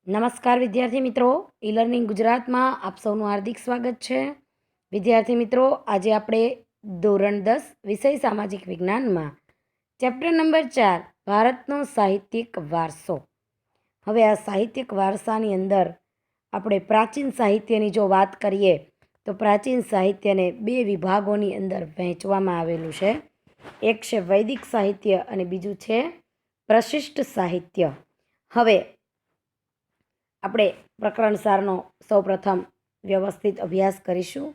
નમસ્કાર વિદ્યાર્થી મિત્રો, ઈ લર્નિંગ ગુજરાતમાં આપ સૌનું હાર્દિક સ્વાગત છે. વિદ્યાર્થી મિત્રો, આજે આપણે ધોરણ 10 વિષય સામાજિક વિજ્ઞાનમાં ચેપ્ટર નંબર 4 ભારતનો સાહિત્યિક વારસો. હવે આ સાહિત્યિક વારસાની અંદર આપણે પ્રાચીન સાહિત્યની જો વાત કરીએ તો પ્રાચીન સાહિત્યને બે વિભાગોની અંદર વહેંચવામાં આવેલું છે. એક છે વૈદિક સાહિત્ય અને બીજું છે પ્રશિષ્ટ સાહિત્ય. હવે આપણે પ્રકરણ સારનો સૌપ્રથમ વ્યવસ્થિત અભ્યાસ કરીશું.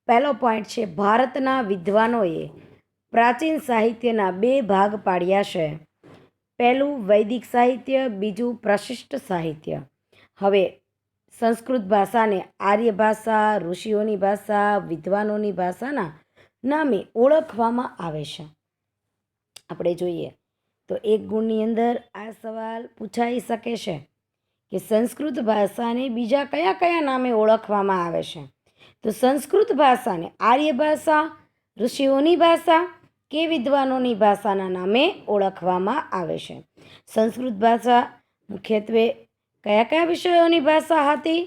પહેલો પોઈન્ટ છે, ભારતના વિદ્વાનોએ પ્રાચીન સાહિત્યના બે ભાગ પાડ્યા છે. પહેલું વૈદિક સાહિત્ય, બીજું પ્રશિષ્ટ સાહિત્ય. હવે સંસ્કૃત ભાષાને આર્ય ભાષા, ઋષિઓની ભાષા, વિદ્વાનોની ભાષાના નામે ઓળખવામાં આવે છે. આપણે જોઈએ તો એક ગુણની અંદર આ સવાલ પૂછાઈ શકે છે કે સંસ્કૃત ભાષાને બીજા કયા કયા નામે ઓળખવામાં આવે છે. તો સંસ્કૃત ભાષાને આર્ય ભાષા, ઋષિઓની ભાષા કે વિદ્વાનોની ભાષાના નામે ઓળખવામાં આવે છે. સંસ્કૃત ભાષા મુખ્યત્વે કયા કયા વિષયોની ભાષા હતી?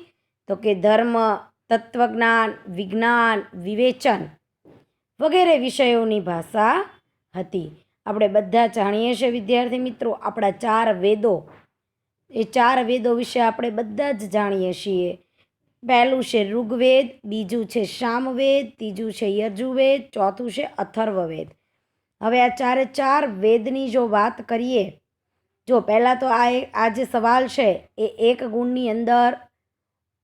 તો કે ધર્મ, તત્વજ્ઞાન, વિજ્ઞાન, વિવેચન વગેરે વિષયોની ભાષા હતી. આપણે બધા જાણીએ છીએ વિદ્યાર્થી મિત્રો, આપણા 4 વેદો, એ 4 વેદો વિશે આપણે બધા જ જાણીએ છીએ. પહેલું છે ઋગ્વેદ, બીજું છે સામવેદ, ત્રીજું છે યજુર્વેદ, ચોથું છે અથર્વવેદ. હવે આ 4 વેદની જો વાત કરીએ, જો પહેલાં તો આ જે સવાલ છે એ એક ગુણની અંદર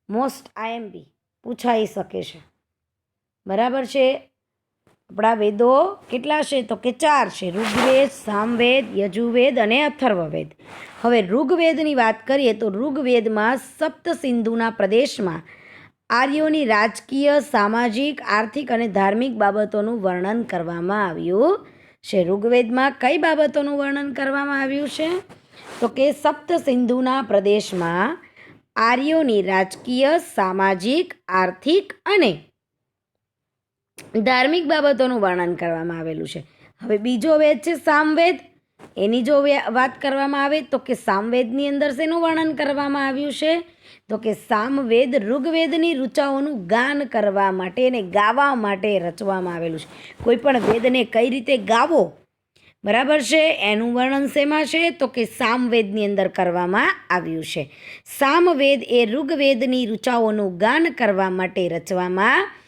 મોસ્ટ આઈએમપી પૂછાઈ શકે છે. બરાબર છે. આપણા વેદો કેટલા છે? તો કે 4 છે, ઋગ્વેદ, સામવેદ, યજુર્વેદ અને અથર્વવેદ. હવે ઋગ્વેદની વાત કરીએ તો ઋગ્વેદમાં સપ્ત સિંધુના પ્રદેશમાં આર્યોની રાજકીય, સામાજિક, આર્થિક અને ધાર્મિક બાબતોનું વર્ણન કરવામાં આવ્યું છે. ઋગ્વેદમાં કઈ બાબતોનું વર્ણન કરવામાં આવ્યું છે? તો કે સપ્ત સિંધુના પ્રદેશમાં આર્યોની રાજકીય, સામાજિક, આર્થિક અને ધાર્મિક બાબતોનું વર્ણન કરવામાં આવેલું છે. હવે બીજો વેદ છે સામવેદ. એની જો વાત કરવામાં આવે તો કે સામવેદની અંદર શેનું વર્ણન કરવામાં આવ્યું છે? તો કે સામવેદ ઋગ્વેદની ઋચાઓનું ગાન કરવા માટે અને ગાવા માટે રચવામાં આવેલું છે. કોઈ પણ વેદને કઈ રીતે ગાવો, બરાબર છે, એનું વર્ણન શેમાં છે? તો કે સામવેદની અંદર કરવામાં આવ્યું છે. સામવેદ એ ઋગ્વેદની ઋચાઓનું ગાન કરવા માટે રચવામાં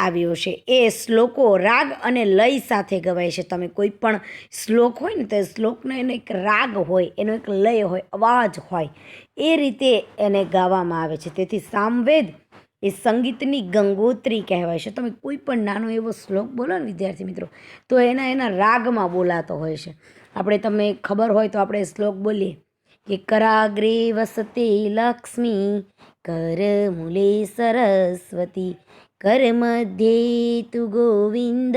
આવ્યો છે. એ શ્લોકો રાગ અને લય સાથે ગવાય છે. તમે કોઈ પણ શ્લોક હોય ને તો શ્લોકનો એનો એક રાગ હોય, એનો એક લય હોય, અવાજ હોય, એ રીતે એને ગાવામાં આવે છે. તેથી સામવેદ એ સંગીતની ગંગોત્રી કહેવાય છે. તમે કોઈ પણ નાનો એવો શ્લોક બોલો ને વિદ્યાર્થી મિત્રો, તો એના રાગમાં બોલાતો હોય છે. આપણે તમને ખબર હોય તો આપણે શ્લોક બોલીએ કે કરાગ્રે વસતે લક્ષ્મી, કરમૂલે સરસ્વતી, કર મધ્યે તુ ગોવિંદ,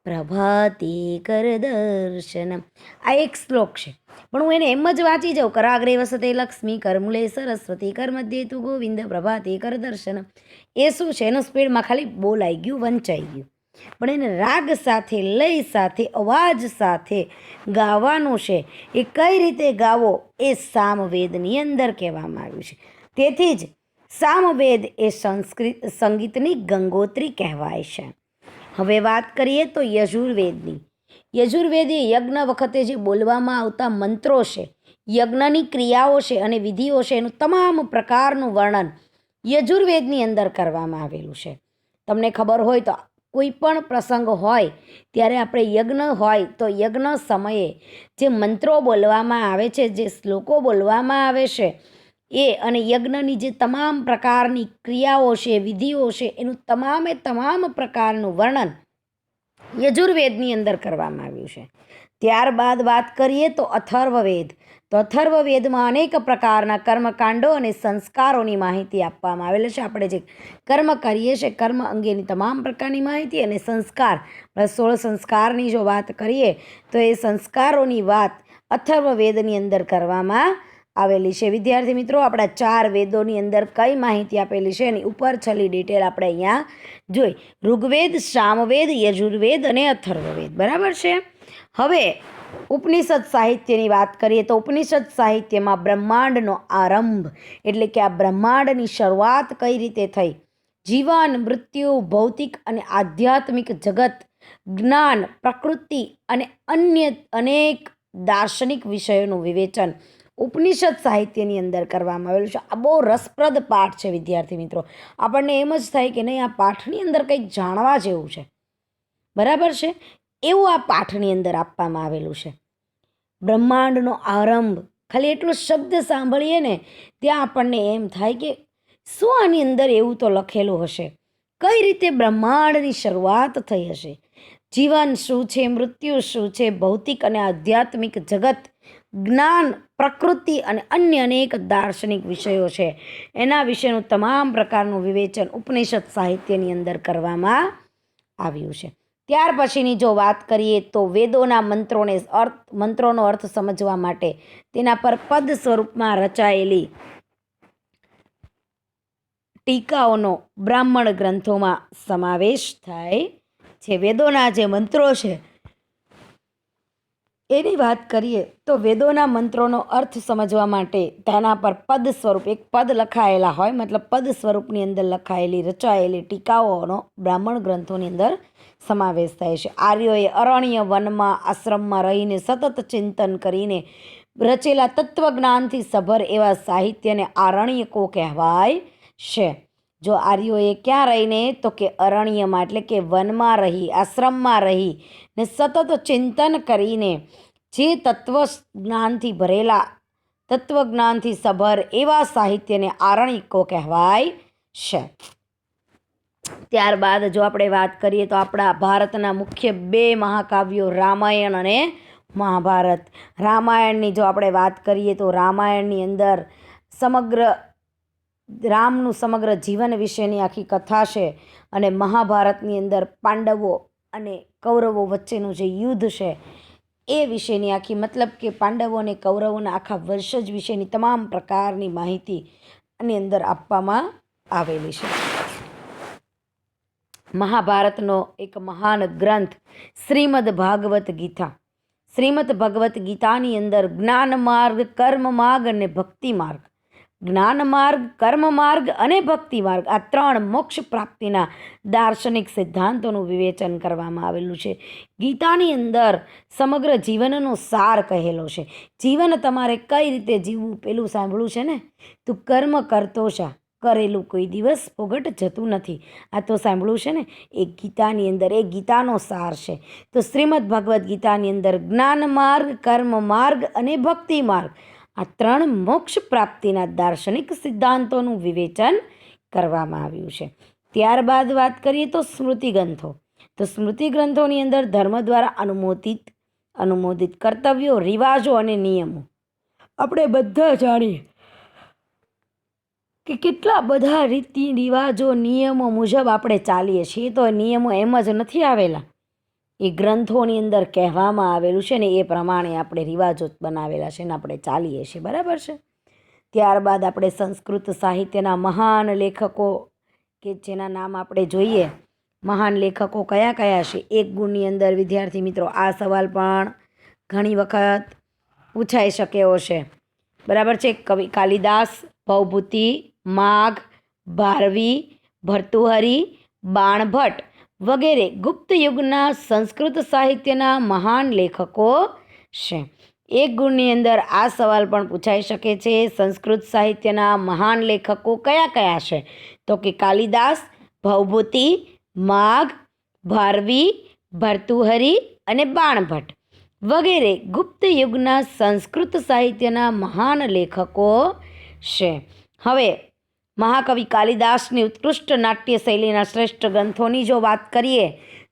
પ્રભાતે કર દર્શનમ. આ એક શ્લોક છે, પણ હું એને એમ જ વાંચી જાઉં, કરાગ્રે વસતે લક્ષ્મી, કરમૂલે સરસ્વતી, કર મધ્યે તુ ગોવિંદ, પ્રભાતે કર દર્શનમ. એ શું છે? એનું સ્પીડમાં ખાલી બોલાઈ ગયું, વંચાઈ ગયું. પણ એને રાગ સાથે, લય સાથે, અવાજ સાથે ગાવાનું છે. એ કઈ રીતે ગાવો એ સામવેદની અંદર કહેવામાં આવ્યું છે. તેથી જ સામવેદ એ સંગીતની ગંગોત્રી કહેવાય છે. હવે વાત કરીએ તો યજુર્વેદની. યજુર્વેદ એ યજ્ઞ વખતે જે બોલવામાં આવતા મંત્રો છે, યજ્ઞની ક્રિયાઓ છે અને વિધિઓ છે, એનું તમામ પ્રકારનું વર્ણન યજુર્વેદની અંદર કરવામાં આવેલું છે. તમને ખબર હોય તો કોઈ પણ પ્રસંગ હોય ત્યારે આપણે યજ્ઞ હોય તો યજ્ઞ સમયે જે મંત્રો બોલવામાં આવે છે, જે શ્લોકો બોલવામાં આવે છે, એ અને યજ્ઞની જે તમામ પ્રકારની ક્રિયાઓ છે, વિધિઓ છે, એનું તમામ પ્રકારનું વર્ણન યજુર્વેદની અંદર કરવામાં આવ્યું છે. ત્યારબાદ વાત કરીએ તો અથર્વવેદ. તો અથર્વવેદમાં અનેક પ્રકારના કર્મકાંડો અને સંસ્કારોની માહિતી આપવામાં આવેલી છે. આપણે જે કર્મ કરીએ છીએ, કર્મ અંગેની તમામ પ્રકારની માહિતી અને સંસ્કાર, 16 સંસ્કારની જો વાત કરીએ તો એ સંસ્કારોની વાત અથર્વવેદની અંદર કરવામાં આવેલી છે. વિદ્યાર્થી મિત્રો, આપણા 4 વેદોની અંદર કઈ માહિતી આપેલી છે એની ઉપર છેલ્લી ડિટેલ આપણે અહીંયા જોઈ. ઋગ્વેદ, સામવેદ, યજુર્વેદ અને અથર્વવેદ. બરાબર છે. હવે ઉપનિષદ સાહિત્યની વાત કરીએ તો ઉપનિષદ સાહિત્યમાં બ્રહ્માંડનો આરંભ એટલે કે આ બ્રહ્માંડની શરૂઆત કઈ રીતે થઈ, જીવન, મૃત્યુ, ભૌતિક અને આધ્યાત્મિક જગત, જ્ઞાન, પ્રકૃતિ અને અન્ય અનેક દાર્શનિક વિષયોનું વિવેચન ઉપનિષદ સાહિત્યની અંદર કરવામાં આવેલું છે. આ બહુ રસપ્રદ પાઠ છે વિદ્યાર્થી મિત્રો. આપણને એમ જ થાય કે નહીં, આ પાઠની અંદર કંઈક જાણવા જેવું છે, બરાબર છે, એવું આ પાઠની અંદર આપવામાં આવેલું છે. બ્રહ્માંડનો આરંભ, ખાલી એટલો શબ્દ સાંભળીએ ને ત્યાં આપણને એમ થાય કે શું આની અંદર એવું તો લખેલું હશે, કઈ રીતે બ્રહ્માંડની શરૂઆત થઈ હશે, જીવન શું છે, મૃત્યુ શું છે, ભૌતિક અને આધ્યાત્મિક જગત, જ્ઞાન, પ્રકૃતિ અને અન્ય અનેક દાર્શનિક વિષયો છે, એના વિશેનું તમામ પ્રકારનું વિવેચન ઉપનિષદ સાહિત્યની અંદર કરવામાં આવ્યું છે. ત્યાર પછીની જો વાત કરીએ તો વેદોના મંત્રોનો અર્થ સમજવા માટે તેના પર પદ સ્વરૂપમાં રચાયેલી ટીકાઓનો બ્રાહ્મણ ગ્રંથોમાં સમાવેશ થાય છે. વેદોના જે મંત્રો છે એની વાત કરીએ તો વેદોના મંત્રોનો અર્થ સમજવા માટે તેના પર પદ સ્વરૂપ, એક પદ લખાયેલા હોય, મતલબ પદ સ્વરૂપની અંદર લખાયેલી રચાયેલી ટીકાઓનો બ્રાહ્મણ ગ્રંથોની અંદર સમાવેશ થાય છે. આર્યોએ અરણ્ય વનમાં આશ્રમમાં રહીને સતત ચિંતન કરીને રચેલા તત્વજ્ઞાનથી સભર એવા સાહિત્યને આરણ્યકો કહેવાય છે. જો આર્યોએ ક્યાં રહીને તો કે અરણ્યમાં એટલે કે વનમાં રહી, આશ્રમમાં રહી ને સતત ચિંતન કરીને જે તત્વજ્ઞાનથી ભરેલા, તત્વજ્ઞાનથી સભર એવા સાહિત્યને આરણ્યકો કહેવાય છે. ત્યારબાદ જો આપણે વાત કરીએ તો આપણા ભારતના મુખ્ય 2 મહાકાવ્યો રામાયણ અને મહાભારત. રામાયણની જો આપણે વાત કરીએ તો રામાયણની અંદર રામનું સમગ્ર જીવન વિશેની આખી કથા છે અને મહાભારતની અંદર પાંડવો અને કૌરવો વચ્ચેનું જે યુદ્ધ છે એ વિશેની આખી, મતલબ કે પાંડવો અને કૌરવોના આખા વંશજ વિશેની તમામ પ્રકારની માહિતી આની અંદર આપવામાં આવેલી છે. મહાભારતનો એક મહાન ગ્રંથ શ્રીમદ ભાગવત ગીતા. શ્રીમદ ભગવદ્ ગીતાની અંદર જ્ઞાન માર્ગ, કર્મ માર્ગ અને ભક્તિ માર્ગ, જ્ઞાન માર્ગ, કર્મ માર્ગ અને ભક્તિ માર્ગ, આ 3 મોક્ષ પ્રાપ્તિના દાર્શનિક સિદ્ધાંતોનું વિવેચન કરવામાં આવેલું છે. ગીતાની અંદર સમગ્ર જીવનનો સાર કહેલો છે. જીવન તમારે કઈ રીતે જીવવું, પેલું સાંભળ્યું છે ને, તું કર્મ કરતો જા, કરેલું કોઈ દિવસ ફોગટ જતું નથી, આ તો સાંભળ્યું છે ને. એ ગીતાની અંદર, એ ગીતાનો સાર છે. તો શ્રીમદ ભગવદ્ ગીતાની અંદર જ્ઞાન માર્ગ, કર્મ માર્ગ અને ભક્તિ માર્ગ, આ 3 મોક્ષ પ્રાપ્તિના દાર્શનિક સિદ્ધાંતોનું વિવેચન કરવામાં આવ્યું છે. ત્યારબાદ વાત કરીએ તો સ્મૃતિ ગ્રંથો. તો સ્મૃતિ ગ્રંથોની અંદર ધર્મ દ્વારા અનુમોદિત કર્તવ્યો, રિવાજો અને નિયમો. આપણે બધા જાણીએ કે કેટલા બધા રીતિ રિવાજો, નિયમો મુજબ આપણે ચાલીએ છીએ. તો નિયમો એમ જ નથી આવેલા, એ ગ્રંથોની અંદર કહેવામાં આવેલું છે ને એ પ્રમાણે આપણે રિવાજો બનાવેલા છે ને આપણે ચાલીએ છીએ, બરાબર છે. ત્યારબાદ આપણે સંસ્કૃત સાહિત્યના મહાન લેખકો કે જેના નામ આપણે જોઈએ, મહાન લેખકો કયા કયા છે. 1 ગુણની અંદર વિદ્યાર્થી મિત્રો આ સવાલ પણ ઘણી વખત પૂછાઈ શકે એવો છે, બરાબર છે. કવિ કાલિદાસ, ભવભૂતિ, માઘ, ભારવી, ભર્તુહરી, બાણભટ્ટ વગેરે ગુપ્ત યુગના સંસ્કૃત સાહિત્યના મહાન લેખકો છે. 1 ગુણની અંદર આ સવાલ પણ પૂછાઈ શકે છે, સંસ્કૃત સાહિત્યના મહાન લેખકો કયા કયા છે, તો કે કાલિદાસ, ભવભૂતિ, માઘ, ભારવી, ભર્તુહરી અને બાણભટ્ટ વગેરે ગુપ્ત યુગના સંસ્કૃત સાહિત્યના મહાન લેખકો છે. હવે મહાકવિ કાલિદાસની ઉત્કૃષ્ટ નાટ્ય શૈલીના શ્રેષ્ઠ ગ્રંથોની જો વાત કરીએ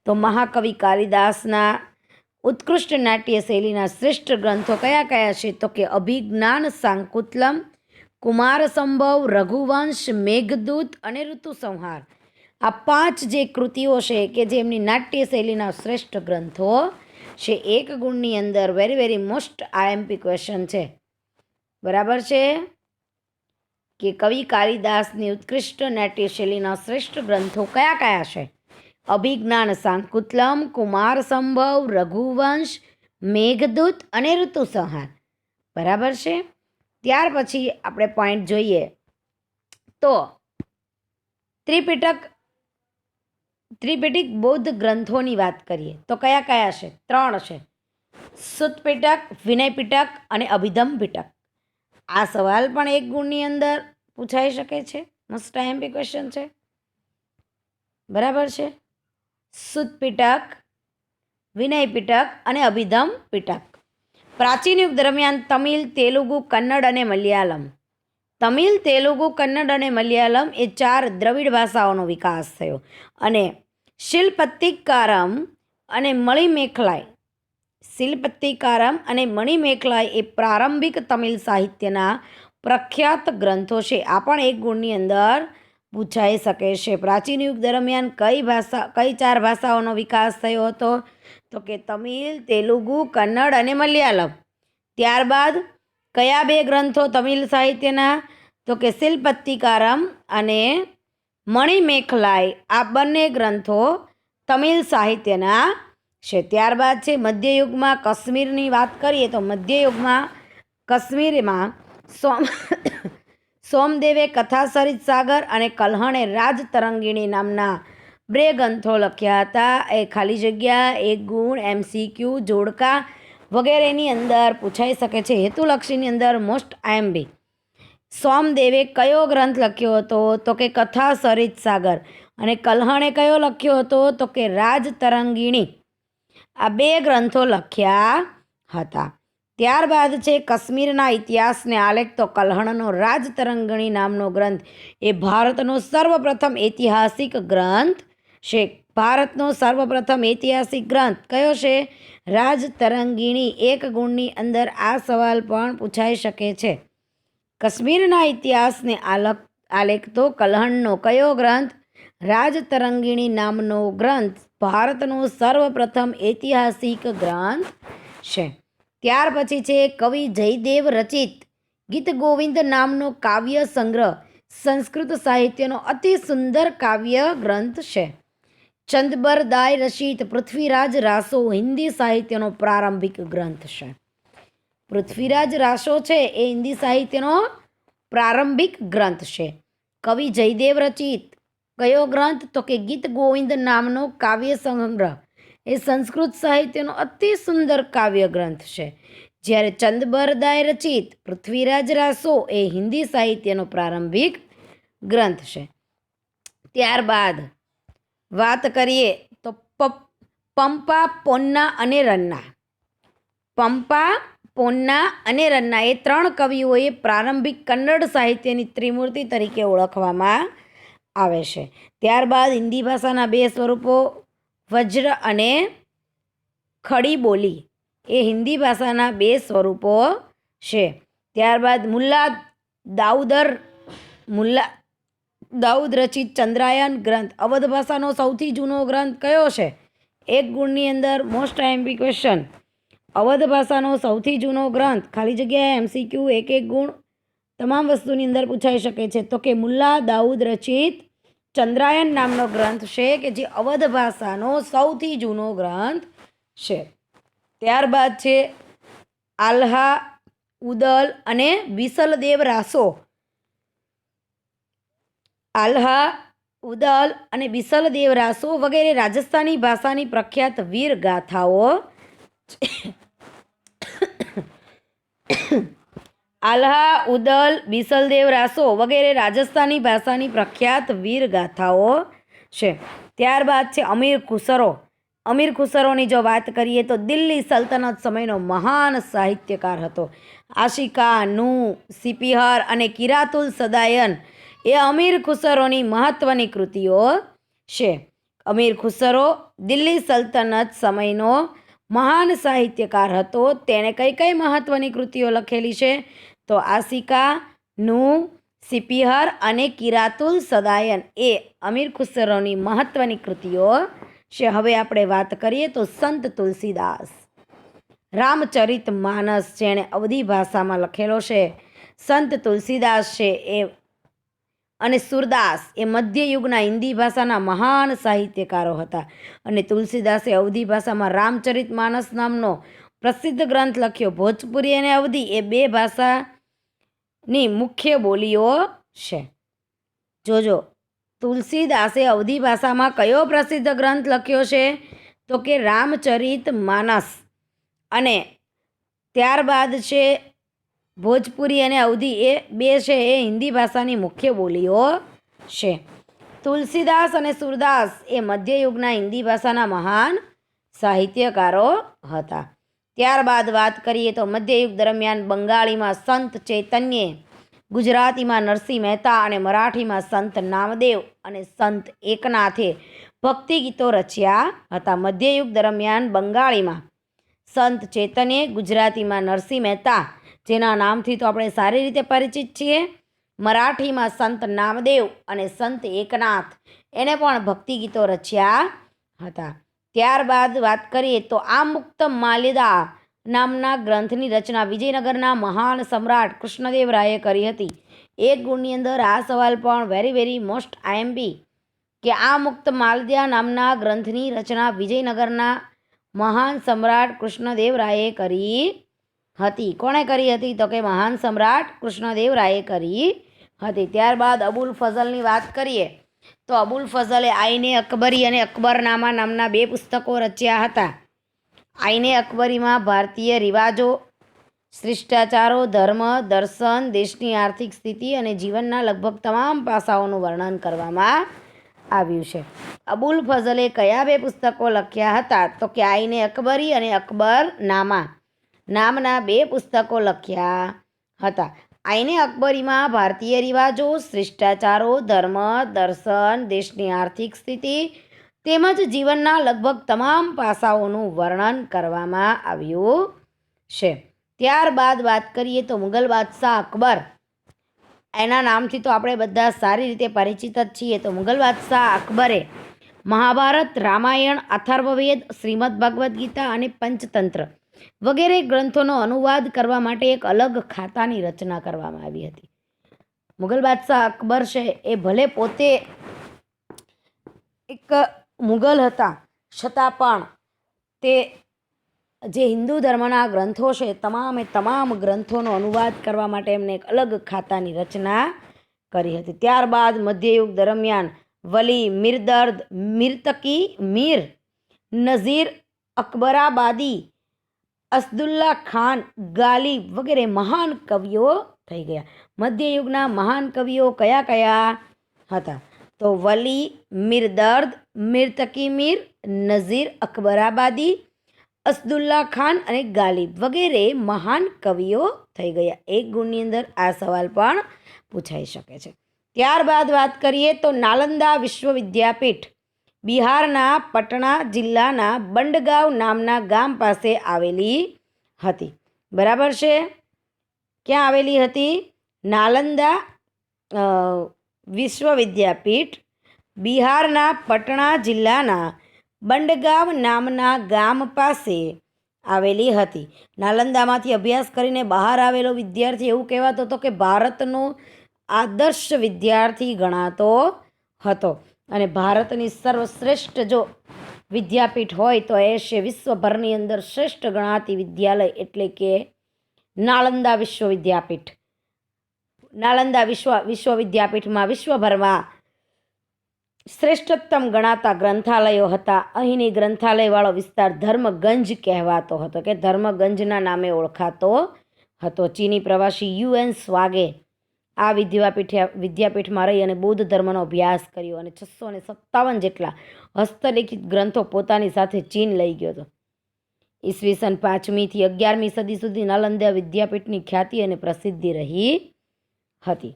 તો મહાકવિ કાલિદાસના ઉત્કૃષ્ટ નાટ્ય શૈલીના શ્રેષ્ઠ ગ્રંથો કયા કયા છે, તો કે અભિજ્ઞાન શાકુંતલમ, કુમાર સંભવ, રઘુવંશ, મેઘદૂત અને ઋતુસંહાર. આ 5 જે કૃતિઓ છે કે જેમની નાટ્ય શૈલીના શ્રેષ્ઠ ગ્રંથો છે. 1 ગુણની અંદર વેરી મોસ્ટ IMP ક્વેશ્ચન છે, બરાબર છે, કે કવિ કાલિદાસની ઉત્કૃષ્ટ નાટ્ય શૈલીના શ્રેષ્ઠ ગ્રંથો કયા કયા છે. અભિજ્ઞાન શાકુંતલમ, કુમાર સંભવ, રઘુવંશ, મેઘદૂત અને ઋતુસંહાર. બરાબર છે. ત્યાર પછી આપણે પોઈન્ટ જોઈએ તો ત્રિપિટક બૌદ્ધ ગ્રંથોની વાત કરીએ તો કયા કયા છે? 3 છે. સુત્ત પિટક, વિનય પિટક અને અભિધમ પિટક. આ સવાલ પણ 1 ગુણની અંદર પૂછાઈ શકે છે. મોસ્ટ આઈએમપી ક્વેશ્ચન છે. બરાબર છે. સુત્ત પિટક, વિનય પિટક અને અભિધમ પિટક. પ્રાચીન યુગ દરમિયાન તમિલ, તેલુગુ, કન્નડ અને મલયાલમ. તમિલ, તેલુગુ, કન્નડ અને મલયાલમ એ 4 દ્રવિડ ભાષાઓનો વિકાસ થયો અને શિલ્પત્તિકારમ અને મણિમેખલાય એ પ્રારંભિક તમિલ સાહિત્યના પ્રખ્યાત ગ્રંથો છે. આ પણ 1 ગુણની અંદર પૂછાઈ શકે છે. પ્રાચીન યુગ દરમિયાન કઈ 4 ભાષાઓનો વિકાસ થયો હતો? તો કે તમિલ, તેલુગુ, કન્નડ અને મલયાલમ. ત્યારબાદ કયા 2 ગ્રંથો તમિલ સાહિત્યના? તો કે શિલ્પત્તિકારમ અને મણિમેખલાય. આ બંને ગ્રંથો તમિલ સાહિત્યના છે. ત્યારબાદ છે મધ્યયુગમાં કાશ્મીરની વાત કરીએ તો મધ્યયુગમાં કાશ્મીરમાં સોમદેવે કથાસરિત સાગર અને કલ્હણે રાજતરંગિણી નામના 2 ગ્રંથો લખ્યા હતા. એ ખાલી જગ્યા, 1 ગુણ, MCQ, જોડકા વગેરેની અંદર પૂછાઈ શકે છે. હેતુલક્ષીની અંદર મોસ્ટ આઈએમપી. સોમદેવે કયો ગ્રંથ લખ્યો હતો? તો કે કથાસરિત સાગર. અને કલ્હણે કયો લખ્યો હતો? તો કે રાજતરંગિણી. આ 2 ગ્રંથો લખ્યા હતા. ત્યારબાદ છે કાશ્મીરના ઇતિહાસને આલેખ તો કલ્હણનો રાજતરંગિણી નામનો ગ્રંથ એ ભારતનો સર્વપ્રથમ ઐતિહાસિક ગ્રંથ છે. ભારતનો સર્વપ્રથમ ઐતિહાસિક ગ્રંથ કયો છે? રાજતરંગિણી. 1 ગુણની અંદર આ સવાલ પણ પૂછાઈ શકે છે. કાશ્મીરના ઇતિહાસને આલેખ તો કલ્હણનો કયો ગ્રંથ? રાજતરંગિણી નામનો ગ્રંથ ભારતનો સર્વપ્રથમ ઐતિહાસિક ગ્રંથ છે. ત્યાર પછી છે કવિ જયદેવ રચિત ગીત ગોવિંદ નામનો કાવ્ય સંગ્રહ સંસ્કૃત સાહિત્યનો અતિ સુંદર કાવ્ય ગ્રંથ છે. ચંદબરદાય રચિત પૃથ્વીરાજ રાસો હિન્દી સાહિત્યનો પ્રારંભિક ગ્રંથ છે. પૃથ્વીરાજ રાસો છે એ હિન્દી સાહિત્યનો પ્રારંભિક ગ્રંથ છે. કવિ જયદેવ રચિત કયો ગ્રંથ? તો કે ગીત ગોવિંદ નામનો કાવ્ય સંગ્રહ એ સંસ્કૃત સાહિત્યનો અતિ સુંદર કાવ્ય ગ્રંથ છે. જ્યારે ચંદબરદાય રચિત પૃથ્વીરાજ રાસો એ હિન્દી સાહિત્યનો પ્રારંભિક ગ્રંથ છે. ત્યારબાદ વાત કરીએ તો પંપા, પોન્ના અને રન્ના. પંપા, પોન્ના અને રન્ના એ 3 કવિઓએ પ્રારંભિક કન્નડ સાહિત્યની ત્રિમૂર્તિ તરીકે ઓળખવામાં આવે છે. ત્યારબાદ હિન્દી ભાષાના 2 સ્વરૂપો વજ્ર અને ખડી બોલી એ હિન્દી ભાષાના 2 સ્વરૂપો છે. ત્યારબાદ મુલ્લા દાઉદ રચિત ચંદ્રાયન ગ્રંથ અવધ ભાષાનો સૌથી જૂનો ગ્રંથ કયો છે? 1 ગુણની અંદર મોસ્ટ આઈએમપી ક્વેશ્ચન. અવધ ભાષાનો સૌથી જૂનો ગ્રંથ ખાલી જગ્યાએ MCQ 1 ગુણ તમામ વસ્તુની અંદર પૂછાઈ શકે છે. તો કે મુલ્લા દાઉદ રચિત ચંદ્રાયન નામનો ગ્રંથ છે કે જે અવધ ભાષાનો સૌથી જૂનો ગ્રંથ છે. ત્યારબાદ છે આલ્હા, ઉદલ અને બિસલદેવ રાસો. આલ્હા, ઉદલ અને બિસલદેવ રાસો વગેરે રાજસ્થાની ભાષાની પ્રખ્યાત વીર ગાથાઓ. આલ્હા, ઉદલ, બિસલદેવ રાસો વગેરે રાજસ્થાની ભાષાની પ્રખ્યાત વીર ગાથાઓ છે. ત્યારબાદ છે અમીર ખુસરો. અમીર ખુસરોની જો વાત કરીએ તો દિલ્હી સલ્તનત સમયનો મહાન સાહિત્યકાર હતો. આશિકા, નૂ, સિપિહર અને કિરાતુલ સદાયન એ અમીર ખુસરોની મહત્વની કૃતિઓ છે. અમીર ખુસરો દિલ્હી સલ્તનત સમયનો મહાન સાહિત્યકાર હતો. તેણે કઈ મહત્વની કૃતિઓ લખેલી છે? તો આશિકા, નૂ, સિપિહર અને કિરાતુલ સદાયન એ અમીર ખુસરોની મહત્વની કૃતિઓ છે. હવે આપણે વાત કરીએ તો સંત તુલસીદાસ. રામચરિત માનસ જેણે અવધી ભાષામાં લખેલો છે. સંત તુલસીદાસ છે એ અને સુરદાસ એ મધ્યયુગના હિન્દી ભાષાના મહાન સાહિત્યકારો હતા. અને તુલસીદાસે અવધી ભાષામાં રામચરિત માનસ નામનો પ્રસિદ્ધ ગ્રંથ લખ્યો. ભોજપુરી અને અવધી એ 2 ભાષાની મુખ્ય બોલીઓ છે. જોજો, તુલસીદાસે અવધી ભાષામાં કયો પ્રસિદ્ધ ગ્રંથ લખ્યો છે? તો કે રામચરિત માનસ. અને ત્યારબાદ છે ભોજપુરી અને અવધી એ 2 છે એ હિન્દી ભાષાની મુખ્ય બોલીઓ છે. તુલસીદાસ અને સુરદાસ એ મધ્યયુગના હિન્દી ભાષાના મહાન સાહિત્યકારો હતા. ત્યારબાદ વાત કરીએ તો મધ્યયુગ દરમિયાન બંગાળીમાં સંત ચૈતન્યે, ગુજરાતીમાં નરસિંહ મહેતા અને મરાઠીમાં સંત નામદેવ અને સંત એકનાથે ભક્તિ ગીતો રચ્યા હતા. મધ્યયુગ દરમિયાન બંગાળીમાં સંત ચૈતન્ય, ગુજરાતીમાં નરસિંહ મહેતા, જેના નામથી તો આપણે સારી રીતે પરિચિત છીએ, મરાઠીમાં સંત નામદેવ અને સંત એકનાથ, એને પણ ભક્તિ ગીતો રચ્યા હતા. ત્યારબાદ વાત કરીએ તો આ મુક્ત માલ્યદા નામના ગ્રંથની રચના વિજયનગરના મહાન સમ્રાટ કૃષ્ણદેવરાયે કરી હતી. એક ગુણની અંદર આ સવાલ પણ વેરી મોસ્ટ આઈએમપી કે આ મુક્ત માલ્યદા નામના ગ્રંથની રચના વિજયનગરના મહાન સમ્રાટ કૃષ્ણદેવરાયે કરી હતી. કોણે કરી હતી? તો કે મહાન સમ્રાટ કૃષ્ણદેવરાયે કરી હતી. ત્યારબાદ અબુલ ફઝલની વાત કરીએ તો અબુલ ફઝલે આઈને અકબરી અને અકબરનામા નામના 2 પુસ્તકો રચ્યા હતા. આઈને અકબરીમાં ભારતીય રિવાજો, શિષ્ટાચારો, ધર્મ, દર્શન, દેશની આર્થિક સ્થિતિ અને જીવનના લગભગ તમામ પાસાઓનું વર્ણન કરવામાં આવ્યું છે. અબુલ ફઝલે કયા 2 પુસ્તકો લખ્યા હતા? તો કે આઈને અકબરી અને અકબરનામા નામના 2 પુસ્તકો લખ્યા હતા. આઈને અકબરીમાં ભારતીય રિવાજો, શિષ્ટાચારો, ધર્મ, દર્શન, દેશની આર્થિક સ્થિતિ તેમજ જીવનના લગભગ તમામ પાસાઓનું વર્ણન કરવામાં આવ્યું છે. ત્યારબાદ વાત કરીએ તો મુગલ બાદશાહ અકબર, એના નામથી તો આપણે બધા સારી રીતે પરિચિત જ છીએ. તો મુગલ બાદશાહ અકબરે મહાભારત, રામાયણ, અથર્વવેદ, શ્રીમદ ભગવદ્ ગીતા અને પંચતંત્ર વગેરે ગ્રંથોનો અનુવાદ કરવા માટે એક અલગ ખાતાની રચના કરવામાં આવી હતી. મુગલ બાદશાહ અકબર છે એ ભલે પોતે એક મુગલ હતા, છતાં પણ તે જે હિન્દુ ધર્મના ગ્રંથો છે તમામ ગ્રંથોનો અનુવાદ કરવા માટે એમને એક અલગ ખાતાની રચના કરી હતી. ત્યારબાદ મધ્યયુગ દરમિયાન વલી, મિરદર્દ, મિર્તકી, મીર નઝીર, અકબરાબાદી, અસદુલ્લા ખાન, ગાલિબ વગેરે મહાન કવિઓ થઈ ગયા. મધ્યયુગના મહાન કવિઓ કયા કયા હતા? તો વલી, મિરદર્દ, મિર્તકી મીર, નઝીર, અકબરાબાદી, અસદુલ્લા ખાન અને ગાલિબ વગેરે મહાન કવિઓ થઈ ગયા. એક ગુણની અંદર આ સવાલ પણ પૂછાઈ શકે છે. ત્યારબાદ વાત કરીએ તો નાલંદા વિશ્વવિદ્યાપીઠ બિહારના પટણા જિલ્લાના બંડગાંવ નામના ગામ પાસે આવેલી હતી. બરાબર છે? ક્યાં આવેલી હતી? નાલંદા વિશ્વવિદ્યાપીઠ બિહારના પટણા જિલ્લાના બંડગાંવ નામના ગામ પાસે આવેલી હતી. નાલંદામાંથી અભ્યાસ કરીને બહાર આવેલો વિદ્યાર્થી એવું કહેવાતો હતો કે ભારતનો આદર્શ વિદ્યાર્થી ગણાતો હતો. અને ભારતની સર્વશ્રેષ્ઠ જો વિદ્યાપીઠ હોય તો એ છે વિશ્વભરની અંદર શ્રેષ્ઠ ગણાતી વિદ્યાલય એટલે કે નાલંદા વિશ્વવિદ્યાપીઠ. નાલંદા વિશ્વવિદ્યાપીઠમાં વિશ્વભરમાં શ્રેષ્ઠતમ ગણાતા ગ્રંથાલયો હતા. અહીંની ગ્રંથાલયવાળો વિસ્તાર ધર્મગંજ કહેવાતો હતો કે ધર્મગંજના નામે ઓળખાતો હતો. ચીની પ્રવાસી યુએન સ્વાગે આ વિદ્યાપીઠમાં રહી અને બૌદ્ધ ધર્મનો અભ્યાસ કર્યો અને 657 જેટલા હસ્તલિખિત ગ્રંથો પોતાની સાથે ચીન લઈ ગયો હતો. ઈસવીસન 5મી થી 11મી સદી સુધી નાલંદા વિદ્યાપીઠની ખ્યાતિ અને પ્રસિદ્ધિ રહી હતી.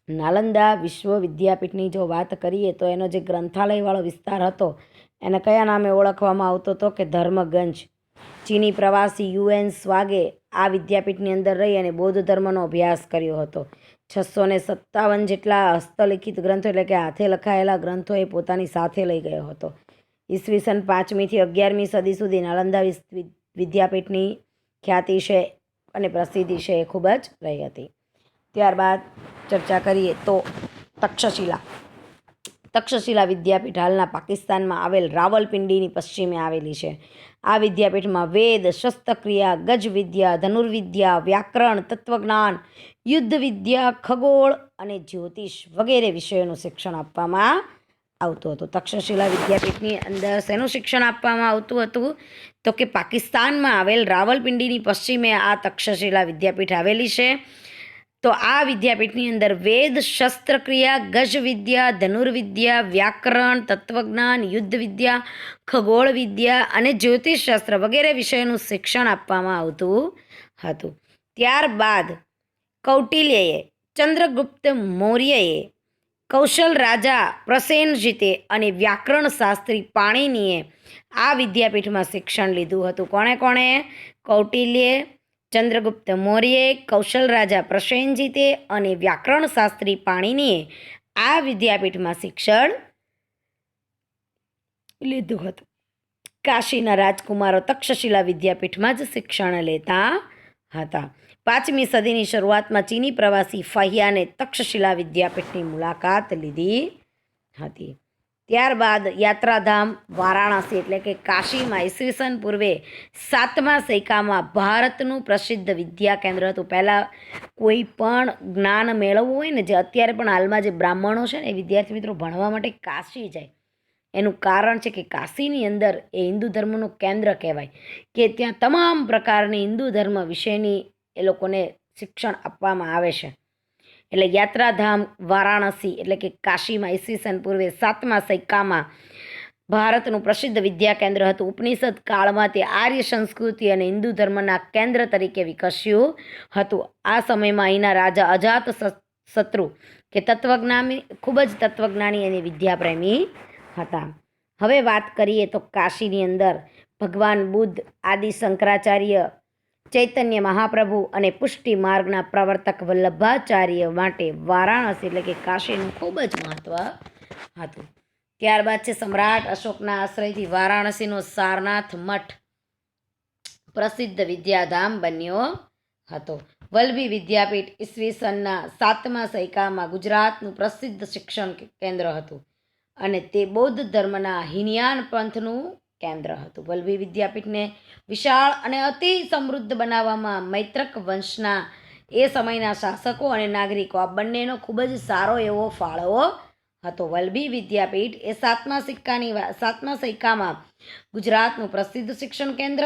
નાલંદા વિશ્વવિદ્યાપીઠની જો વાત કરીએ તો એનો જે ગ્રંથાલયવાળો વિસ્તાર હતો એને કયા નામે ઓળખવામાં આવતો હતો કે ધર્મગંજ. ચીની પ્રવાસી યુએન સ્વાગે આ વિદ્યાપીઠની અંદર રહી અને બૌદ્ધ ધર્મનો અભ્યાસ કર્યો હતો. 657 જેટલા હસ્તલિખિત ગ્રંથો એટલે કે હાથે લખાયેલા ગ્રંથો એ પોતાની સાથે લઈ ગયો હતો. ઈસવીસન 5મી થી 11મી સદી સુધી નાલંદા વિદ્યાપીઠની ખ્યાતિ છે અને પ્રસિદ્ધિ છે એ ખૂબ જ રહી હતી. ત્યારબાદ ચર્ચા કરીએ તો તક્ષશિલા. તક્ષશિલા વિદ્યાપીઠ હાલના પાકિસ્તાનમાં આવેલ રાવલપિંડીની પશ્ચિમે આવેલી છે. આ વિદ્યાપીઠમાં વેદ, શસ્ત્રક્રિયા, ગજવિદ્યા, ધનુર્વિદ્યા, વ્યાકરણ, તત્વજ્ઞાન, યુદ્ધ વિદ્યા, ખગોળ અને જ્યોતિષ વગેરે વિષયોનું શિક્ષણ આપવામાં આવતું હતું. તક્ષશિલા વિદ્યાપીઠની અંદર શેનું શિક્ષણ આપવામાં આવતું હતું? તો કે પાકિસ્તાનમાં આવેલ રાવલપિંડીની પશ્ચિમે આ તક્ષશિલા વિદ્યાપીઠ આવેલી છે. તો આ વિદ્યાપીઠની અંદર વેદ, શસ્ત્રક્રિયા, ગજવિદ્યા, ધનુર્વિદ્યા, વ્યાકરણ, તત્વજ્ઞાન, યુદ્ધ વિદ્યા, ખગોળ વિદ્યા અને જ્યોતિષશાસ્ત્ર વગેરે વિષયોનું શિક્ષણ આપવામાં આવતું હતું. ત્યારબાદ કૌટિલ્યએ, ચંદ્રગુપ્ત મૌર્યએ, કૌશલ રાજા પ્રસેનજીતે અને વ્યાકરણ શાસ્ત્રી પાણિનીએ આ વિદ્યાપીઠમાં શિક્ષણ લીધું હતું. કોણે કોણે? કૌટિલ્યે, ચંદ્રગુપ્ત મૌર્યે, કૌશલ રાજા પ્રસેનજીતે અને વ્યાકરણ શાસ્ત્રી પાણિનીએ આ વિદ્યાપીઠમાં શિક્ષણ લીધું હતું. કાશીના રાજકુમારો તક્ષશિલા વિદ્યાપીઠમાં જ શિક્ષણ લેતા હતા. 5મી સદીની શરૂઆતમાં ચીની પ્રવાસી ફહિયાને તક્ષશિલા વિદ્યાપીઠની મુલાકાત લીધી હતી. ત્યારબાદ યાત્રાધામ વારાણસી એટલે કે કાશીમાં ઈસવીસન પૂર્વે 7મા સૈકામાં ભારતનું પ્રસિદ્ધ વિદ્યા કેન્દ્ર હતું. પહેલાં કોઈ પણ જ્ઞાન મેળવવું હોય ને, જે અત્યારે પણ હાલમાં જે બ્રાહ્મણો છે ને એ વિદ્યાર્થી મિત્રો ભણવા માટે કાશી જાય, એનું કારણ છે કે કાશીની અંદર એ હિન્દુ ધર્મનું કેન્દ્ર કહેવાય, કે ત્યાં તમામ પ્રકારની હિન્દુ ધર્મ વિશેની એ લોકોને શિક્ષણ આપવામાં આવે છે. એટલે યાત્રાધામ વારાણસી એટલે કે કાશીમાં ઈસવીસન પૂર્વે 7મા સૈકામાં ભારતનું પ્રસિદ્ધ વિદ્યા કેન્દ્ર હતું. ઉપનિષદ કાળમાં તે આર્ય સંસ્કૃતિ અને હિન્દુ ધર્મના કેન્દ્ર તરીકે વિકસ્યું હતું. આ સમયમાં અહીંના રાજા અજાત શત્રુ કે તત્વજ્ઞાની, ખૂબ જ તત્વજ્ઞાની અને વિદ્યાપ્રેમી હતા. હવે વાત કરીએ તો કાશીની અંદર ભગવાન બુદ્ધ, આદિ શંકરાચાર્ય, ચૈતન્ય મહાપ્રભુ અને પુષ્ટિ માર્ગના પ્રવર્તક વલ્લભાચાર્ય માટે વારાણસી એટલે કે કાશીનું ખૂબ જ મહત્વ હતું. ત્યારબાદ છે સમ્રાટ અશોકના આશ્રયથી વારાણસીનો સારનાથ મઠ પ્રસિદ્ધ વિદ્યાધામ બન્યો હતો. વલ્લભી વિદ્યાપીઠ ઈસવીસનના 7મા સૈકામાં ગુજરાતનું પ્રસિદ્ધ શિક્ષણ કેન્દ્ર હતું અને તે બૌદ્ધ ધર્મના હિનયાન પંથનું કેન્દ્ર હતું. વલ્લભી વિદ્યાપીઠને વિશાળ અને અતિ સમૃદ્ધ બનાવવામાં મૈત્રક વંશના એ સમયના શાસકો અને નાગરિકો આ બંનેનો ખૂબ જ સારો એવો ફાળો હતો. વલ્લભી વિદ્યાપીઠ એ 7મા સૈકામાં ગુજરાતનું પ્રસિદ્ધ શિક્ષણ કેન્દ્ર,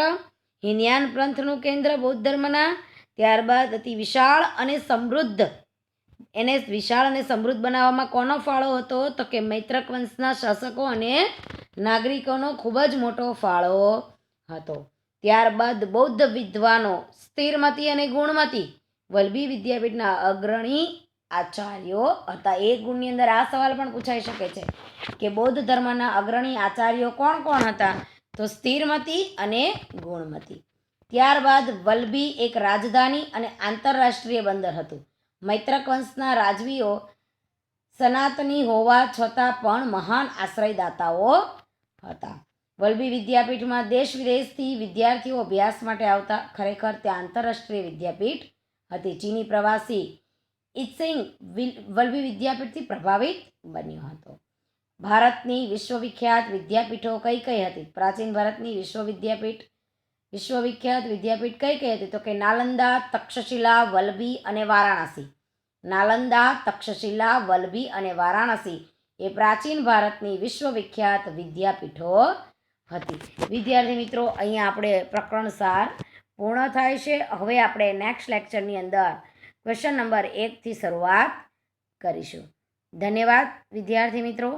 હિનયાન પંથનું કેન્દ્ર બૌદ્ધ ધર્મના, ત્યારબાદ અતિ વિશાળ અને સમૃદ્ધ, એને વિશાળ અને સમૃદ્ધ બનાવવામાં કોનો ફાળો હતો? તો કે મૈત્રક વંશના શાસકો અને નાગરિકોનો ખૂબ જ મોટો ફાળો હતો. ત્યારબાદ બૌદ્ધ વિદ્વાનો સ્થિરમતી અને ગુણમતી વલ્લભી વિદ્યાપીઠના અગ્રણી આચાર્યો હતા. એક ગુણની અંદર આ સવાલ પણ પૂછાઈ શકે છે કે બૌદ્ધ ધર્મના અગ્રણી આચાર્યો કોણ કોણ હતા? તો સ્થિરમતી અને ગુણમતી. ત્યારબાદ વલ્લભી એક રાજધાની અને આંતરરાષ્ટ્રીય બંદર હતું. મૈત્રક વંશના રાજવીઓ સનાતની હોવા છતાં પણ મહાન આશ્રયદાતાઓ હતા. વલ્લભી વિદ્યાપીઠમાં દેશ વિદેશથી વિદ્યાર્થીઓ અભ્યાસ માટે આવતા. ખરેખર તે આંતરરાષ્ટ્રીય વિદ્યાપીઠ હતી. ચીની પ્રવાસી ઇત્સિંગ વલ્લભી વિદ્યાપીઠથી પ્રભાવિત બન્યો હતો. ભારતની વિશ્વવિખ્યાત વિદ્યાપીઠો કઈ કઈ હતી? પ્રાચીન ભારતની વિશ્વવિખ્યાત વિદ્યાપીઠ કઈ કઈ હતી? તો કે નાલંદા, તક્ષશિલા, વલ્લભી અને વારાણસી. નાલંદા, તક્ષશિલા, વલ્લભી અને વારાણસી એ પ્રાચીન ભારતની વિશ્વવિખ્યાત વિદ્યાપીઠો હતી. વિદ્યાર્થી મિત્રો, અહીંયા આપણે પ્રકરણ 4 પૂર્ણ થાય છે. હવે આપણે નેક્સ્ટ લેક્ચરની અંદર ક્વેશ્ચન નંબર 1 થી શરૂઆત કરીશું. ધન્યવાદ વિદ્યાર્થી મિત્રો.